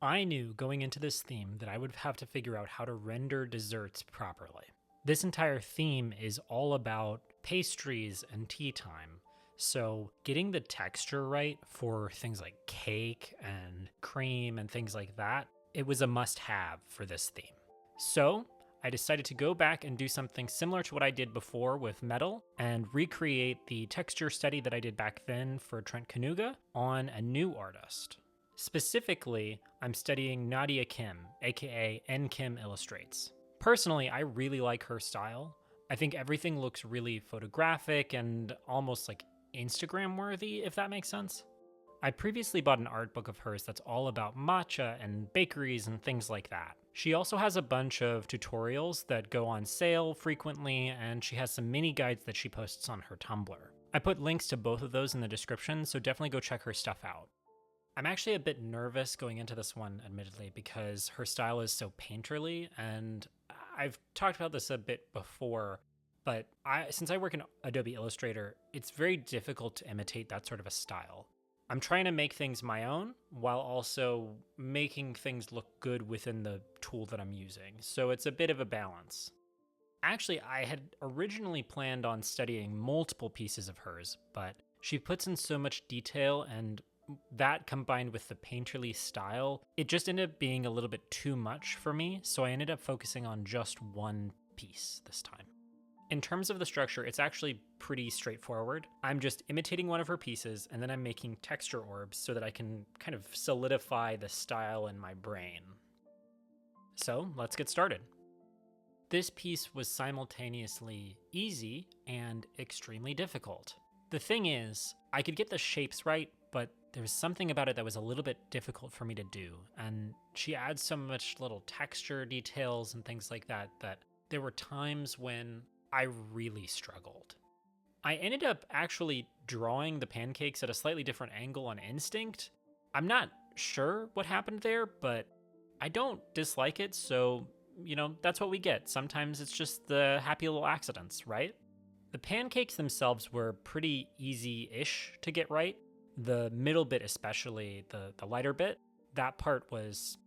I knew going into this theme that I would have to figure out how to render desserts properly. This entire theme is all about pastries and tea time. So, getting the texture right for things like cake and cream and things like that, it was a must have for this theme. So, I decided to go back and do something similar to what I did before with metal and recreate the texture study that I did back then for Trent Kanuga on a new artist. Specifically, I'm studying Nadia Kim, aka NKim Illustrates. Personally, I really like her style. I think everything looks really photographic and almost like Instagram worthy, if that makes sense. I previously bought an art book of hers that's all about matcha and bakeries and things like that. She also has a bunch of tutorials that go on sale frequently, and she has some mini guides that she posts on her Tumblr. I put links to both of those in the description, so definitely go check her stuff out. I'm actually a bit nervous going into this one, admittedly, because her style is so painterly, and I've talked about this a bit before, but since I work in Adobe Illustrator, it's very difficult to imitate that sort of a style. I'm trying to make things my own while also making things look good within the tool that I'm using, so it's a bit of a balance. Actually, I had originally planned on studying multiple pieces of hers, but she puts in so much detail, and that combined with the painterly style, it just ended up being a little bit too much for me, so I ended up focusing on just one piece this time. In terms of the structure, it's actually pretty straightforward. I'm just imitating one of her pieces, and then I'm making texture orbs so that I can kind of solidify the style in my brain. So let's get started. This piece was simultaneously easy and extremely difficult. The thing is, I could get the shapes right, but there was something about it that was a little bit difficult for me to do, and she adds so much little texture details and things like that that there were times when I really struggled. I ended up actually drawing the pancakes at a slightly different angle on instinct. I'm not sure what happened there, but I don't dislike it, so, that's what we get. Sometimes it's just the happy little accidents, right? The pancakes themselves were pretty easy-ish to get right. The middle bit especially, the lighter bit, that part was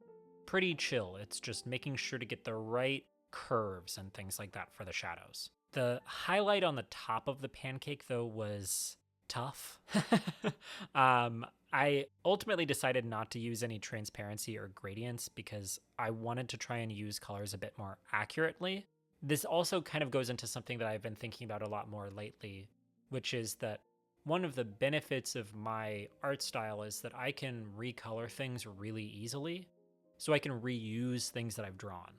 pretty chill. It's just making sure to get the right curves and things like that for the shadows. The highlight on the top of the pancake, though, was tough. I ultimately decided not to use any transparency or gradients because I wanted to try and use colors a bit more accurately. This also kind of goes into something that I've been thinking about a lot more lately, which is that one of the benefits of my art style is that I can recolor things really easily, so I can reuse things that I've drawn.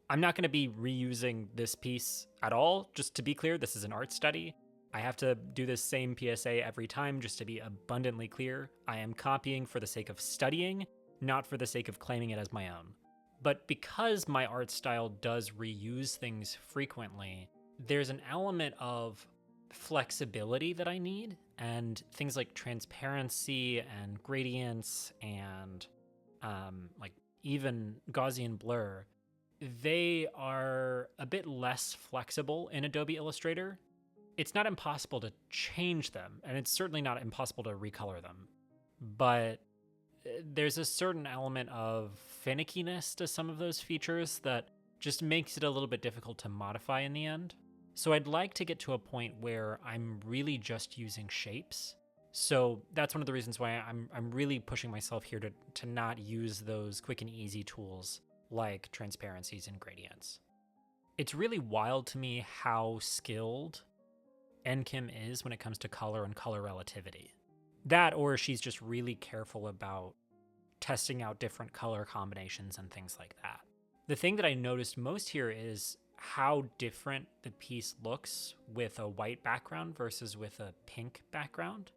I'm not going to be reusing this piece at all. Just to be clear, this is an art study. I have to do this same PSA every time just to be abundantly clear. I am copying for the sake of studying, not for the sake of claiming it as my own. But because my art style does reuse things frequently, there's an element of flexibility that I need, and things like transparency and gradients and like even Gaussian blur, they are a bit less flexible in Adobe Illustrator. It's not impossible to change them, and it's certainly not impossible to recolor them, but there's a certain element of finickiness to some of those features that just makes it a little bit difficult to modify in the end. So I'd like to get to a point where I'm really just using shapes. So that's one of the reasons why I'm really pushing myself here to not use those quick and easy tools like transparencies and gradients. It's really wild to me how skilled NKim is when it comes to color and color relativity. That, or she's just really careful about testing out different color combinations and things like that. The thing that I noticed most here is how different the piece looks with a white background versus with a pink background.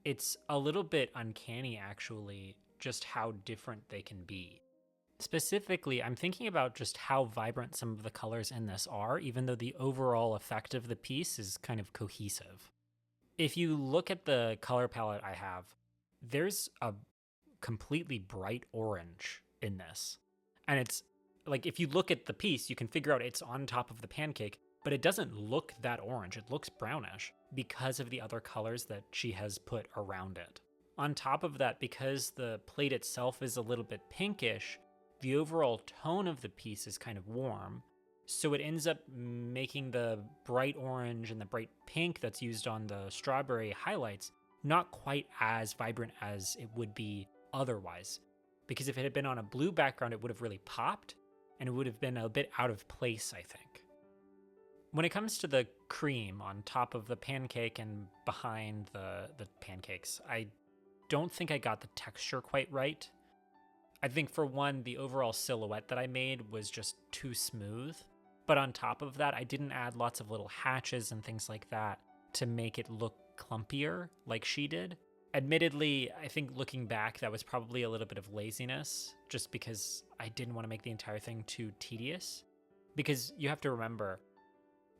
It's a little bit uncanny, actually, just how different they can be. Specifically, I'm thinking about just how vibrant some of the colors in this are, even though the overall effect of the piece is kind of cohesive. If you look at the color palette I have, there's a completely bright orange in this. And it's like, if you look at the piece, you can figure out it's on top of the pancake, but it doesn't look that orange. It looks brownish because of the other colors that she has put around it. On top of that, because the plate itself is a little bit pinkish, the overall tone of the piece is kind of warm. So it ends up making the bright orange and the bright pink that's used on the strawberry highlights not quite as vibrant as it would be otherwise. Because if it had been on a blue background, it would have really popped, and it would have been a bit out of place, I think. When it comes to the cream on top of the pancake and behind the pancakes, I don't think I got the texture quite right. I think for one, the overall silhouette that I made was just too smooth. But on top of that, I didn't add lots of little hatches and things like that to make it look clumpier like she did. Admittedly, I think looking back, that was probably a little bit of laziness, just because I didn't want to make the entire thing too tedious. Because you have to remember,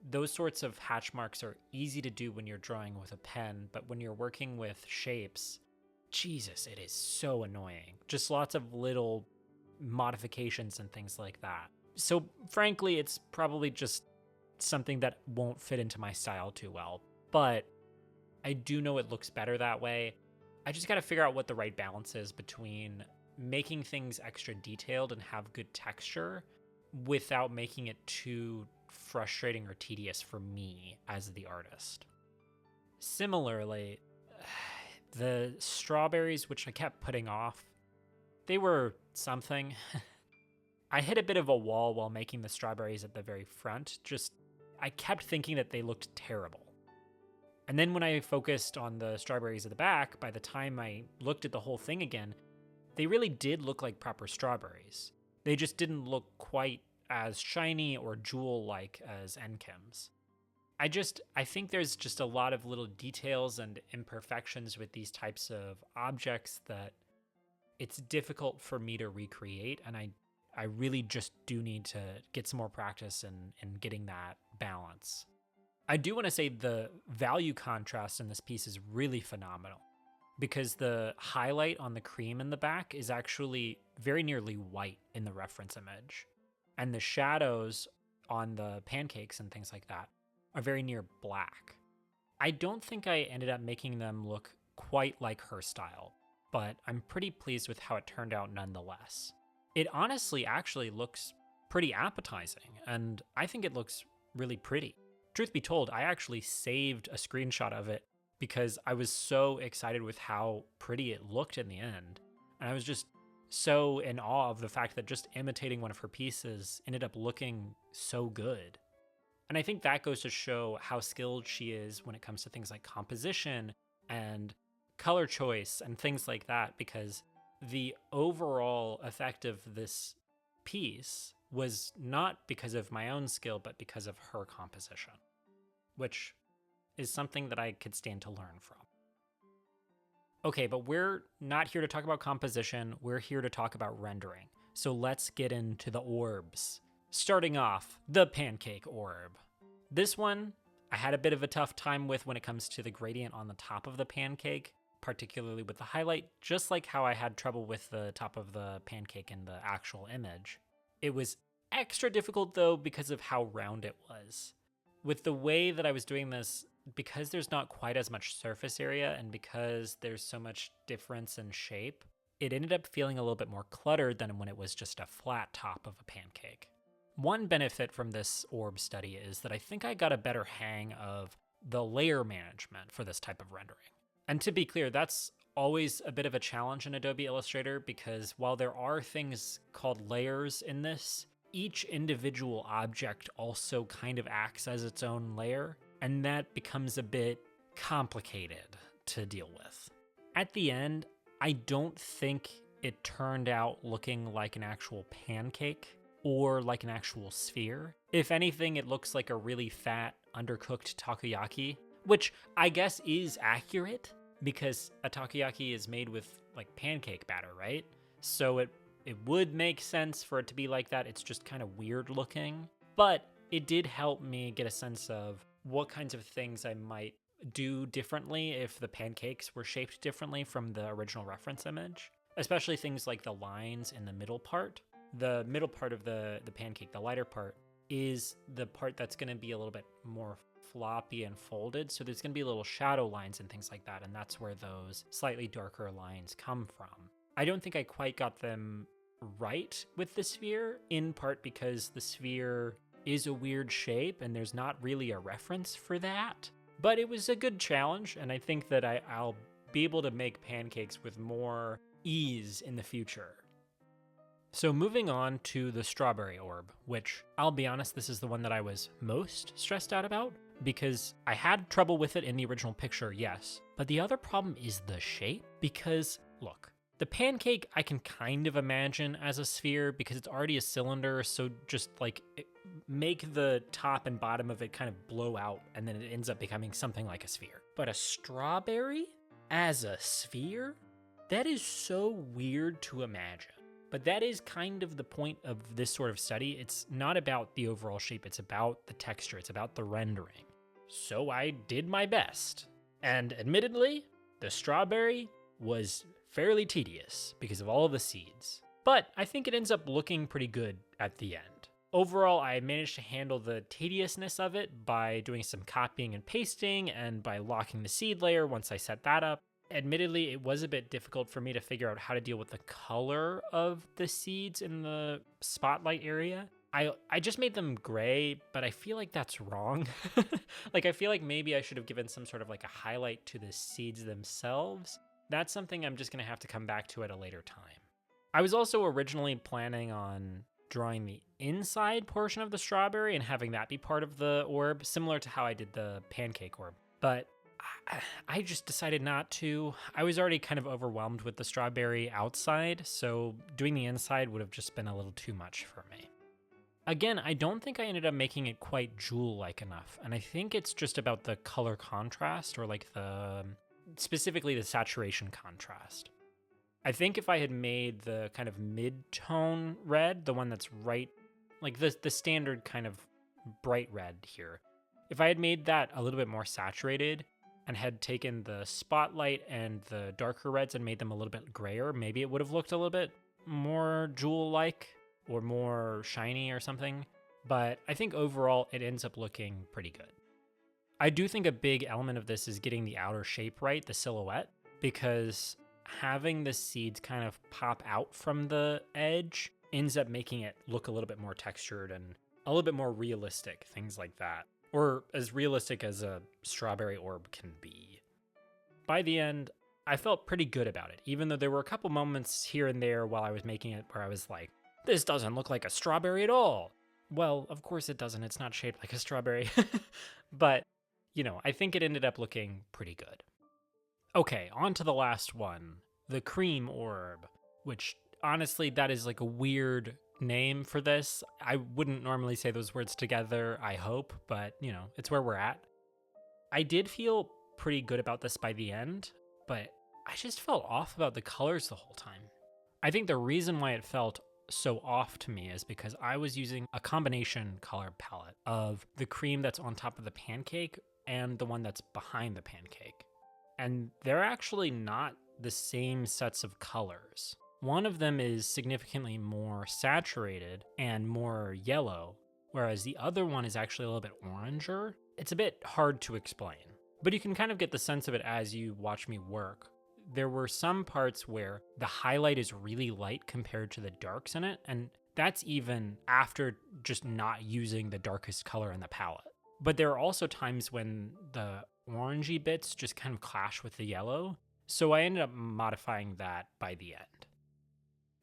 those sorts of hatch marks are easy to do when you're drawing with a pen, but when you're working with shapes, Jesus, it is so annoying. Just lots of little modifications and things like that. So frankly, it's probably just something that won't fit into my style too well, but I do know it looks better that way. I just got to figure out what the right balance is between making things extra detailed and have good texture without making it too frustrating or tedious for me as the artist. Similarly, the strawberries, which I kept putting off, they were something. I hit a bit of a wall while making the strawberries at the very front. I kept thinking that they looked terrible. And then when I focused on the strawberries at the back, by the time I looked at the whole thing again, they really did look like proper strawberries. They just didn't look quite as shiny or jewel-like as NKim's. I think there's just a lot of little details and imperfections with these types of objects that it's difficult for me to recreate, and I really just do need to get some more practice in getting that balance. I do want to say the value contrast in this piece is really phenomenal, because the highlight on the cream in the back is actually very nearly white in the reference image, and the shadows on the pancakes and things like that are very near black. I don't think I ended up making them look quite like her style, but I'm pretty pleased with how it turned out nonetheless. It honestly actually looks pretty appetizing, and I think it looks really pretty. Truth be told, I actually saved a screenshot of it because I was so excited with how pretty it looked in the end. And I was just so in awe of the fact that just imitating one of her pieces ended up looking so good. And I think that goes to show how skilled she is when it comes to things like composition and color choice and things like that, because the overall effect of this piece was not because of my own skill, but because of her composition, which is something that I could stand to learn from. Okay, but we're not here to talk about composition. We're here to talk about rendering. So let's get into the orbs. Starting off, the Pancake Orb. This one, I had a bit of a tough time with when it comes to the gradient on the top of the pancake, particularly with the highlight, just like how I had trouble with the top of the pancake in the actual image. It was extra difficult though because of how round it was. With the way that I was doing this, because there's not quite as much surface area and because there's so much difference in shape, it ended up feeling a little bit more cluttered than when it was just a flat top of a pancake. One benefit from this orb study is that I think I got a better hang of the layer management for this type of rendering. And to be clear, that's always a bit of a challenge in Adobe Illustrator, because while there are things called layers in this, each individual object also kind of acts as its own layer, and that becomes a bit complicated to deal with. At the end, I don't think it turned out looking like an actual pancake or like an actual sphere. If anything, it looks like a really fat, undercooked takoyaki, which I guess is accurate because a takoyaki is made with like pancake batter, right? So it would make sense for it to be like that. It's just kind of weird looking, but it did help me get a sense of what kinds of things I might do differently if the pancakes were shaped differently from the original reference image, especially things like the lines in the middle part. The middle part of the pancake, the lighter part, is the part that's going to be a little bit more floppy and folded, so there's going to be little shadow lines and things like that, and that's where those slightly darker lines come from. I don't think I quite got them right with the sphere, in part because the sphere is a weird shape and there's not really a reference for that. But it was a good challenge, and I think that I'll be able to make pancakes with more ease in the future. So moving on to the strawberry orb, which I'll be honest, this is the one that I was most stressed out about because I had trouble with it in the original picture, yes. But the other problem is the shape, because look, the pancake I can kind of imagine as a sphere because it's already a cylinder, so just like make the top and bottom of it kind of blow out and then it ends up becoming something like a sphere. But a strawberry as a sphere? That is so weird to imagine. But that is kind of the point of this sort of study. It's not about the overall shape, it's about the texture, it's about the rendering. So I did my best. And admittedly, the strawberry was fairly tedious because of all of the seeds. But I think it ends up looking pretty good at the end. Overall, I managed to handle the tediousness of it by doing some copying and pasting and by locking the seed layer once I set that up. Admittedly, it was a bit difficult for me to figure out how to deal with the color of the seeds in the spotlight area. I just made them gray, but I feel like that's wrong. Like, I feel like maybe I should have given some sort of like a highlight to the seeds themselves. That's something I'm just going to have to come back to at a later time. I was also originally planning on drawing the inside portion of the strawberry and having that be part of the orb, similar to how I did the pancake orb. But I just decided not to. I was already kind of overwhelmed with the strawberry outside, so doing the inside would have just been a little too much for me. Again, I don't think I ended up making it quite Jul-like enough, and I think it's just about the color contrast, or like specifically the saturation contrast. I think if I had made the kind of mid-tone red, the one that's right, like the standard kind of bright red here, if I had made that a little bit more saturated and had taken the spotlight and the darker reds and made them a little bit grayer, maybe it would have looked a little bit more Jul-like or more shiny or something. But I think overall it ends up looking pretty good. I do think a big element of this is getting the outer shape right, the silhouette, because having the seeds kind of pop out from the edge ends up making it look a little bit more textured and a little bit more realistic, things like that. Or as realistic as a strawberry orb can be. By the end, I felt pretty good about it, even though there were a couple moments here and there while I was making it where I was like, this doesn't look like a strawberry at all. Well, of course it doesn't. It's not shaped like a strawberry. But, I think it ended up looking pretty good. Okay, on to the last one, the cream orb, which honestly, that is like a weird name for this. I wouldn't normally say those words together, I hope, but it's where we're at. I did feel pretty good about this by the end, but I just felt off about the colors the whole time. I think the reason why it felt so off to me is because I was using a combination color palette of the cream that's on top of the pancake and the one that's behind the pancake. And they're actually not the same sets of colors. One of them is significantly more saturated and more yellow, whereas the other one is actually a little bit oranger. It's a bit hard to explain, but you can kind of get the sense of it as you watch me work. There were some parts where the highlight is really light compared to the darks in it, and that's even after just not using the darkest color in the palette. But there are also times when the orangey bits just kind of clash with the yellow, so I ended up modifying that by the end.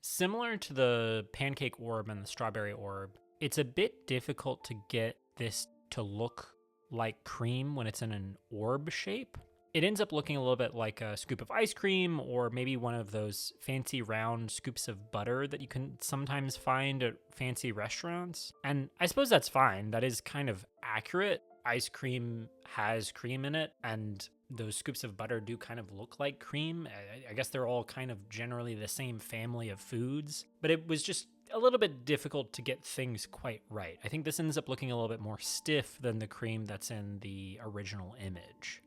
Similar to the pancake orb and the strawberry orb, it's a bit difficult to get this to look like cream when it's in an orb shape. It ends up looking a little bit like a scoop of ice cream or maybe one of those fancy round scoops of butter that you can sometimes find at fancy restaurants. And I suppose that's fine. That is kind of accurate. Ice cream has cream in it, and those scoops of butter do kind of look like cream. I guess they're all kind of generally the same family of foods, but it was just a little bit difficult to get things quite right. I think this ends up looking a little bit more stiff than the cream that's in the original image.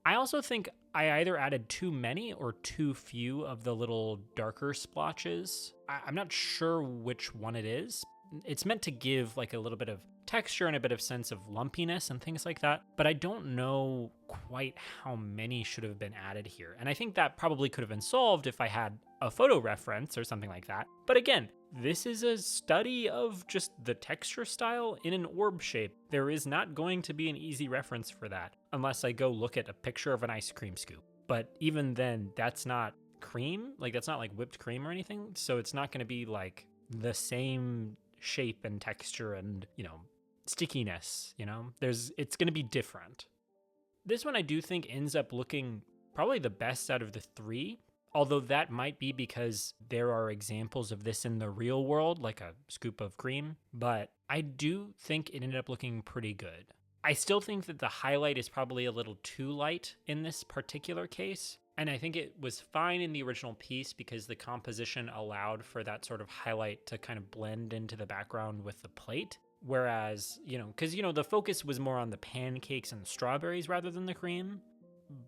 I also think I either added too many or too few of the little darker splotches. I'm not sure which one it is, It's meant to give like a little bit of texture and a bit of sense of lumpiness and things like that, but I don't know quite how many should have been added here. And I think that probably could have been solved if I had a photo reference or something like that. But again, this is a study of just the texture style in an orb shape. There is not going to be an easy reference for that unless I go look at a picture of an ice cream scoop. But even then, that's not cream, like that's not like whipped cream or anything. So it's not going to be like the same shape and texture and, stickiness, it's going to be different. This one I do think ends up looking probably the best out of the three, although that might be because there are examples of this in the real world, like a scoop of cream, but I do think it ended up looking pretty good. I still think that the highlight is probably a little too light in this particular case, and I think it was fine in the original piece because the composition allowed for that sort of highlight to kind of blend into the background with the plate. Whereas, because, the focus was more on the pancakes and the strawberries rather than the cream.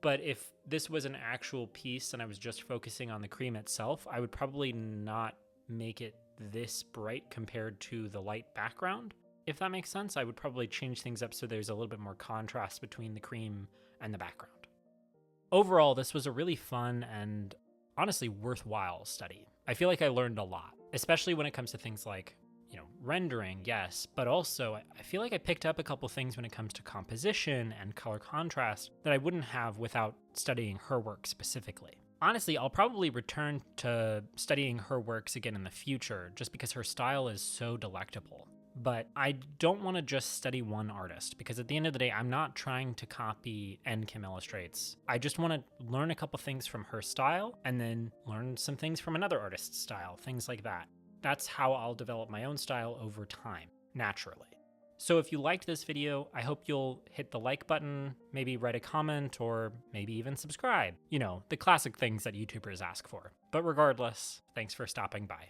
But if this was an actual piece and I was just focusing on the cream itself, I would probably not make it this bright compared to the light background. If that makes sense, I would probably change things up so there's a little bit more contrast between the cream and the background. Overall, this was a really fun and honestly worthwhile study. I feel like I learned a lot, especially when it comes to things like, rendering, yes, but also I feel like I picked up a couple things when it comes to composition and color contrast that I wouldn't have without studying her work specifically. Honestly, I'll probably return to studying her works again in the future just because her style is so delectable. But I don't want to just study one artist because at the end of the day, I'm not trying to copy NKim Illustrates. I just want to learn a couple things from her style and then learn some things from another artist's style, things like that. That's how I'll develop my own style over time, naturally. So if you liked this video, I hope you'll hit the like button, maybe write a comment, or maybe even subscribe. The classic things that YouTubers ask for. But regardless, thanks for stopping by.